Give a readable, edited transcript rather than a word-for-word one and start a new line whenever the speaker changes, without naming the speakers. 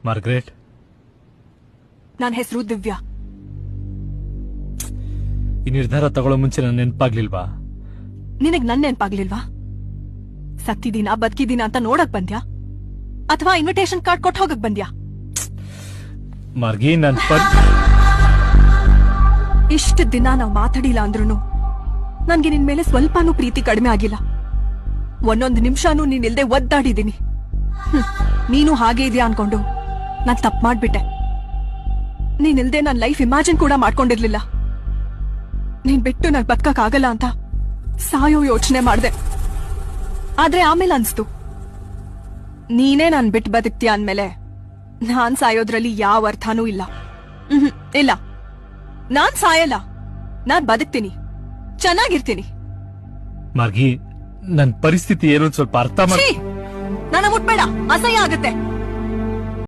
Margaret,
ನನ್ನ ಹೆಸರು ದಿವ್ಯಾ.
ಈ ನಿರ್ಧಾರ ತಗೊಳ್ಳೋ ಮುಂಚೆ ನನ್ನ ನೆನಪಾಗ್ಲಿಲ್ವಾ?
ನಿನಗ್ ನನ್ ನೆನ್ಪಾಗ್ಲಿಲ್ವಾ? ಸತ್ತಿದೀನಾ ಬದುಕಿದೀನಾ ಅಂತ ನೋಡಕ್ ಬಂದ್ಯಾ ಅಥವಾ ಇನ್ವಿಟೇಷನ್ ಕಾರ್ಡ್ ಕೊಟ್ಟು ಹೋಗಕ್ ಬಂದ್ಯಾ?
ಮಾರ್ಗಿ,
ಇಷ್ಟ ದಿನ ನಾವ್ ಮಾತಾಡಿಲ್ಲ ಅಂದ್ರೂ ನನ್ಗೆ ನಿನ್ ಮೇಲೆ ಸ್ವಲ್ಪನೂ ಪ್ರೀತಿ ಕಡಿಮೆ ಆಗಿಲ್ಲ. ಒಂದೊಂದು ನಿಮಿಷನೂ ನೀನಿಲ್ದೆ ಒದ್ದಾಡಿದೀನಿ. ನೀನು ಹಾಗೆ ಇದೆಯಾ ಅನ್ಕೊಂಡು ನಾನ್ ತಪ್ಪು ಮಾಡ್ಬಿಟ್ಟೆ. ನೀನಿಲ್ದೆ ನನ್ ಲೈಫ್ ಇಮ್ಯಾಜಿನ್ ಕೂಡ ಮಾಡ್ಕೊಂಡಿರ್ಲಿಲ್ಲ. ನೀನ್ ಬಿಟ್ಟು ನಾನ್ ಬದುಕಕ್ ಆಗಲ್ಲ ಅಂತ ಸಾಯೋ ಯೋಚನೆ ಮಾಡ್ದೆ. ಆದ್ರೆ ಆಮೇಲೆ ಅನ್ಸ್ತು, ನೀನೇ ನಾನ್ ಬಿಟ್ಟು ಬದುಕ್ತೀಯ ಅಂದ್ಮೇಲೆ ನಾನ್ ಸಾಯೋದ್ರಲ್ಲಿ ಯಾವ ಅರ್ಥನೂ ಇಲ್ಲ. ಇಲ್ಲ, ನಾನ್ ಸಾಯಲ್ಲ, ನಾನ್ ಬದುಕ್ತೀನಿ, ಚೆನ್ನಾಗಿರ್ತೀನಿ.
ಮಾರ್ಗಿ, ನನ್ ಪರಿಸ್ಥಿತಿ ಏನು ಸ್ವಲ್ಪ ಅರ್ಥ ಮಾಡಿ.
ನನ್ನ ಮುಟ್ಬೇಡ, ಅಸಹ್ಯ ಆಗತ್ತೆ.